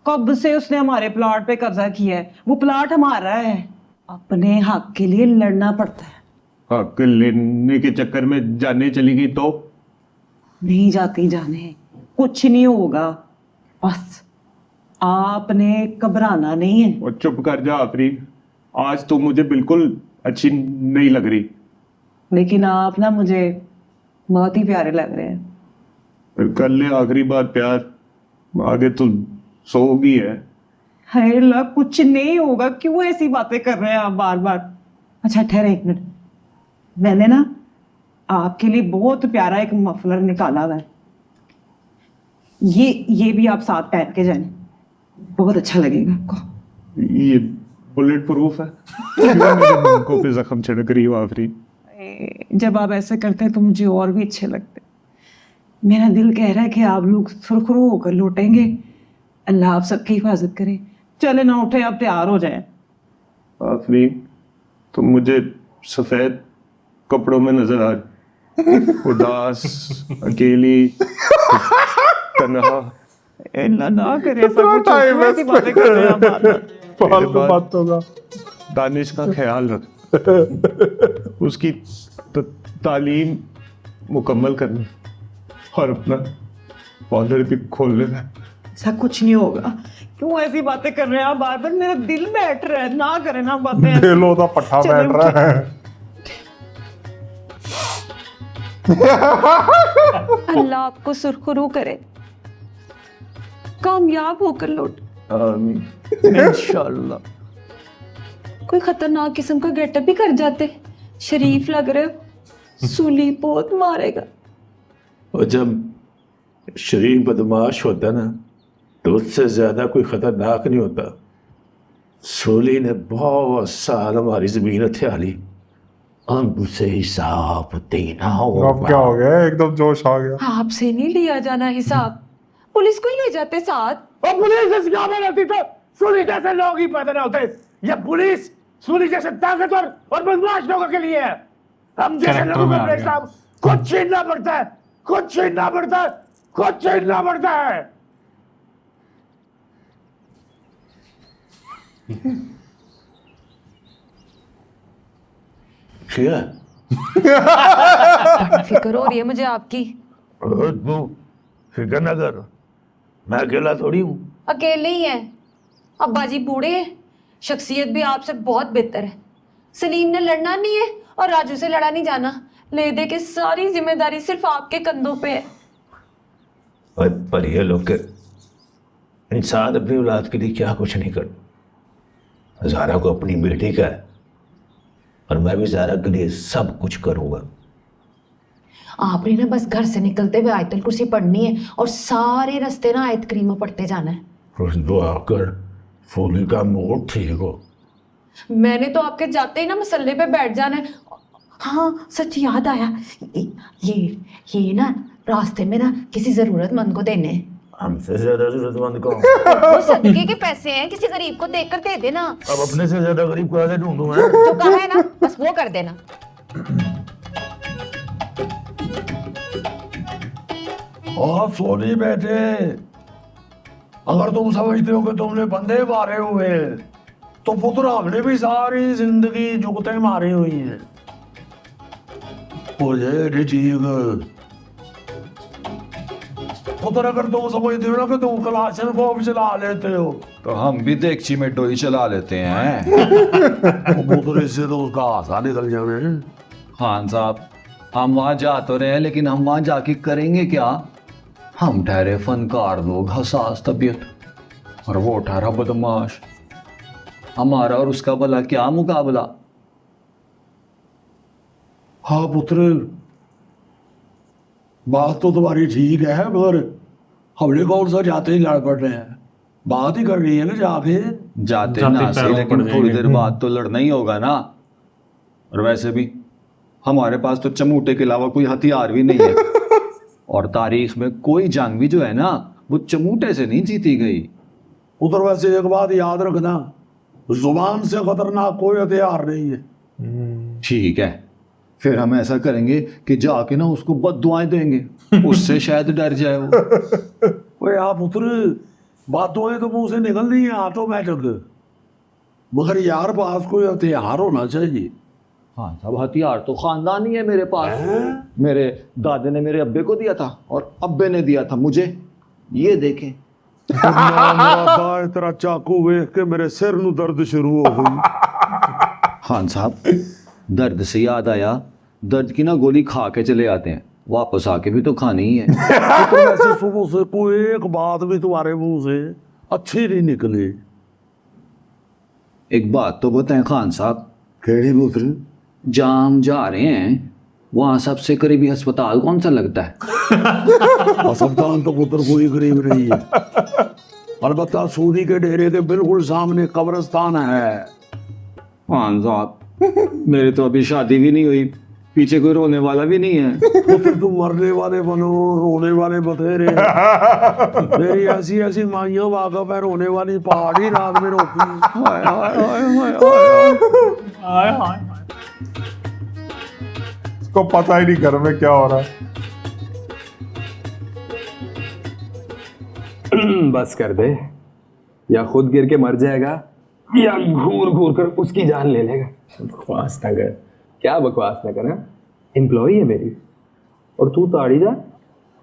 कब से उसने हमारे प्लाट पे कब्जा किया है, वो प्लाट हमारा है। अपने हक के लिए लड़ना पड़ता है। हक लेने के चक्कर में जाने चली गई तो? नहीं जाती जाने, कुछ नहीं होगा, बस आपने घबराना नहीं है। और चुप कर जा आखिरी, आज तो मुझे बिल्कुल अच्छी नहीं लग रही। लेकिन आप ना मुझे बहुत ही प्यारे लग रहे हैं। कर ले आखिरी बार प्यार, आगे तो सोगी है। हाय अल्लाह, कुछ नहीं होगा, क्यों ऐसी बातें कर रहे हैं आप बार बार। अच्छा ठहरे एक मिनट, मैंने ना आपके लिए बहुत प्यारा एक मफलर निकाला हुआ है, ये भी आप साथ पहन के जाए, बहुत अच्छा लगेगा आपको। ये बुलेट प्रूफ है? क्यों मेरे मनकों पे जख्म छिड़क रही हो आखिरी? जब आप ऐसे करते हैं तो मुझे और भी अच्छे लगते हैं। मेरा दिल कह रहा है कि आप लोग सुरखरू होकर लौटेंगे। अल्लाह आप सबकी हिफाजत करे। चले ना, उठे, आप तैयार हो जाए। आखिरी तुम मुझे सफेद कपड़ों में नजर आ रही, उदास, अकेली, तन्हा। ना करे, सब ऐसी बातें कर रहे हैं आप बार-बार। दानिश का ख्याल रख, उसकी तालीम मुकम्मल करनी और अपना कॉलर भी खोल लेना। ऐसा कुछ नहीं होगा, क्यों ऐसी बातें कर रहे हैं आप बार बार। मेरा दिल बैठ रहा है, ना करे ना बातें ऐसी। दिलों का पट्टा बैठ रहा है। अल्लाह आपको सुरखरू करे, कामयाब होकर लौट। आमीन इंशाअल्लाह। कोई खतरनाक किस्म का गेटअप भी कर जाते, शरीफ लग रहे हो, सूली बहुत मारेगा। और जब शरीफ बदमाश होता ना तो उससे ज्यादा कोई खतरनाक नहीं होता। सूली ने बहुत साल हमारी जमीन हथिया ली, हम उसे हिसाब देना होगा। अब क्या हो गया, एकदम जोश आ गया। आपसे नहीं लिया जाना हिसाब, पुलिस को ही ले जाते साथ। और पुलिस क्या रहती तो सूली जैसे लोग ही पैदा ना होते। ये पुलिस सूली जैसे ताकतवर और बदमाश लोगों के लिए है। हम जैसे लोगों को अपने साथ खुद छीनना पड़ता है, खुद छीनना पड़ता है, खुद छीनना पड़ता है। क्या फिक्र हो रही है मुझे आपकी। तू फिक्र ना कर, मैं अकेला थोड़ी हूँ। अकेले ही हैं, अब्बा जी बूढ़े हैं, शख्सियत भी आपसे बहुत बेहतर है। सलीम ने लड़ना नहीं है और राजू से लड़ा नहीं जाना, ले दे के सारी जिम्मेदारी सिर्फ आपके कंधों पे है। पर ये लोग के इंसान अपनी औलाद के लिए क्या कुछ नहीं कर। ज़ारा को अपनी बेटी का है और मैं भी ज़ारा के लिए सब कुछ करूँगा। आपने ना बस घर से निकलते हुए आयतुल कुर्सी पढ़नी है और सारे रास्ते ना आयत करीमा पढ़ते जाना है। और दुआ कर फूली का मूड ठीक हो। मैंने तो आपके जाते ही ना मसल्ले पे बैठ जाना है। हाँ सच याद आया, ये ना रास्ते में ना किसी जरूरतमंद को देने हैं। हमसे ज्यादा जरूरतमंद को? वो सदके के पैसे हैं, किसी गरीब को देकर दे देना। अब अपने से ज्यादा गरीब को आगे ढूंढूं मैं? जो कहा है ना बस वो कर देना। और सोनी बेटे, अगर तुम समझते हो कि तुमने बंदे मारे हुए तो पुत्र हमने भी सारी जिंदगी जुगते मारी हुई है। मुझे नहीं ठीक पुत्र, अगर तुम समझते हो ना कि तुम कलाशन को भी चला लेते हो तो हम भी देगची में डोई चला लेते हैं। तो पुत्र इससे तो उसका आसान निकल जाए। खान साहब, हम वहाँ जा तो रहे हैं लेकिन हम वहाँ जाके करेंगे क्या? हम ठहरे फनकार लोग, हसास तबीयत, और वो ठहरा बदमाश। हमारा और उसका भला क्या मुकाबला? हाँ पुत्र, बात तो तुम्हारी ठीक है, मगर हमने कौन सा जाते ही लड़ पड़ रहे हैं, बात ही कर रही है ना जाके। जाते ना सही, लेकिन थोड़ी देर बाद तो लड़ना ही होगा ना। और वैसे भी हमारे पास तो चमूटे के अलावा कोई हथियार भी नहीं है। और तारीख में कोई जंग भी जो है ना वो चमूटे से नहीं जीती गई। उधर वैसे एक बात याद रखना, जुबान से खतरनाक कोई हथियार नहीं है। ठीक है, फिर हम ऐसा करेंगे कि जाके ना उसको बद्दुआएं देंगे, उससे शायद डर जाए वो। ओए आप पुत्र, बातों तो मुंह से निकल रही हैं ऑटोमेटिक, मगर यार पास कोई हथियार होना चाहिए। हाँ साहब, हथियार तो खानदानी है मेरे पास। मेरे दादे ने मेरे अब्बे को दिया था और अब्बे ने दिया था मुझे। ये देखें। तेरा चाकू देख के मेरे सिर में दर्द शुरू हो गई। खान साहब, दर्द से याद आया, दर्द की ना गोली खा के चले आते हैं, वापस आके भी तो खानी ही है। तो वैसे सुबह से कोई एक बात भी तुम्हारे मुंह से अच्छी नहीं निकली। एक बात तो बताएं खान साहब, केड़ी पुत्र? जहाँ हम जा रहे हैं वहाँ सबसे करीबी अस्पताल कौन सा लगता है? अस्पताल तो पुत्र कोई गरीब नहीं है, अलबत्ता सूदी के डेरे के बिल्कुल सामने कब्रिस्तान है। खान साहब, मेरी तो अभी शादी भी नहीं हुई, पीछे कोई रोने वाला भी नहीं है। तो फिर तुम मरने वाले बनो, रोने वाले बतेरे। मेरी ऐसी ऐसी माइयां वाकफ है, रोने वाली पहाड़ी रात में रोती। हाय हाय हाय हाय हाय। इसको पता ही नहीं घर में क्या हो रहा है। बस कर दे, या खुद गिर के मर जाएगा या घूर घूर कर उसकी जान ले लेगा। बकवास ना कर। क्या बकवास ना कर? एम्प्लॉई है मेरी और तू ताड़ी जा।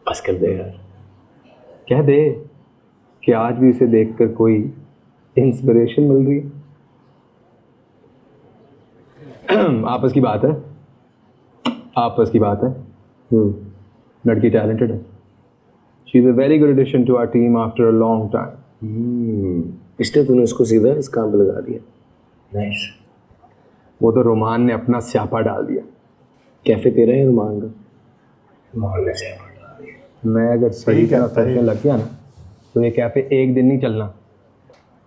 बस कर दे यार, कह दे कि आज भी इसे देखकर कोई इंस्पिरेशन मिल रही है। आपस की बात है, आपस की बात है। लड़की टैलेंटेड है। She is a very good addition to our team after a long time. इसलिए तूने उसको सीधा इस काम पे लगा दिया। नाइस। वो तो रोमान ने अपना स्यापा डाल दिया। कैफे तेरा है रुमान का? मैं अगर सही तरह सोचने लग गया ना तो ये कैफे एक दिन नहीं चलना।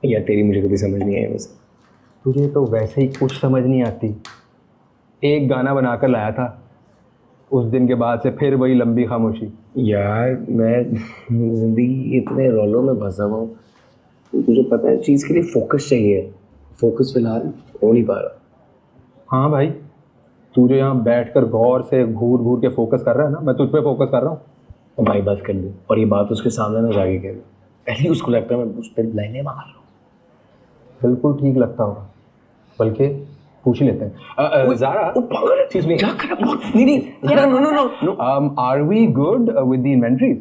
यार तेरी मुझे कभी समझ नहीं आई वैसे। तुझे तो वैसे ही कुछ समझ नहीं आती। एक गाना बनाकर लाया था, उस दिन के बाद से फिर वही लंबी खामोशी। यार मैं जिंदगी इतने रोलों में फंसा हुआ हूँ, तुझे पता है चीज़ के लिए फोकस चाहिए। फोकस फिलहाल हो नहीं पा रहा। हाँ भाई, तू जो यहाँ बैठकर गौर से घूर घूर के फोकस कर रहा है ना, मैं तुझ पे फोकस कर रहा हूँ। और भाई बात कर ली और ये बात उसके सामने ना जाके कह दे। पहले उसको लगता है मैं उस पर लाइनें मार रहा हूँ। बिल्कुल ठीक लगता होगा, बल्कि पूछ ही लेते हैं। Zaara, excuse me. Are we good with the inventories?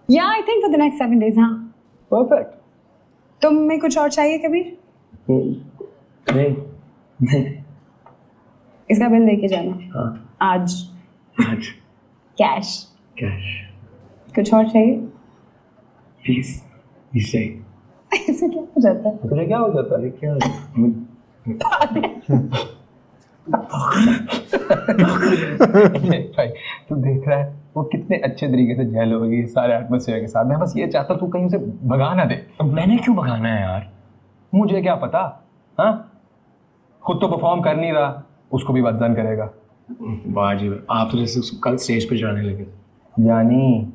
Yeah, I think for the next 7 days, हाँ. Perfect. तुम्हें कुछ और चाहिए कबीर? नहीं। इसका बिल लेके जाना। हाँ। आज। कैश। कैश। कुछ और चाहिए? प्लीज सही। इसमें क्या हो जाता है? तुझे क्या हो जाता है? क्या हो जाता है? भाई तू देख रहा है वो कितने अच्छे तरीके से झेल होगी सारे एटमॉस्फेयर के साथ। मैं बस ये चाहता तू कहीं उसे भगा ना दे। मैंने क्यों भगाना है यार? मुझे क्या पता। हाँ, खुद तो परफॉर्म कर नहीं रहा, उसको भी बदजन करेगा। वाह जी, आप तो जैसे उसको कल स्टेज पे जाने लगे। यानी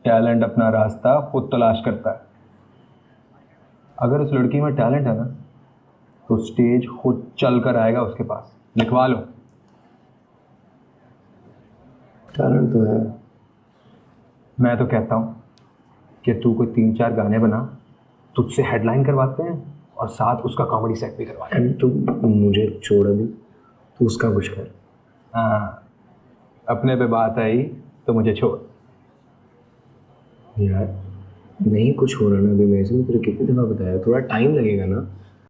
टैलेंट अपना रास्ता खुद तलाश करता है। अगर उस लड़की में टैलेंट है ना तो स्टेज खुद चल कर आएगा उसके पास। लिखवा लो। टैलेंट तो है। मैं तो कहता हूँ कि तू कोई 3-4 गाने बना, तुझसे हेडलाइन करवाते हैं और साथ उसका कॉमेडी सेट भी करवाते हैं। तू मुझे छोड़ अभी, तू उसका कुछ कर। हाँ, अपने पे बात आई तो मुझे छोड़। यार नहीं कुछ हो रहा ना अभी मेरे से। मैं तुझे कितनी दफ़ा बताया, थोड़ा टाइम लगेगा ना।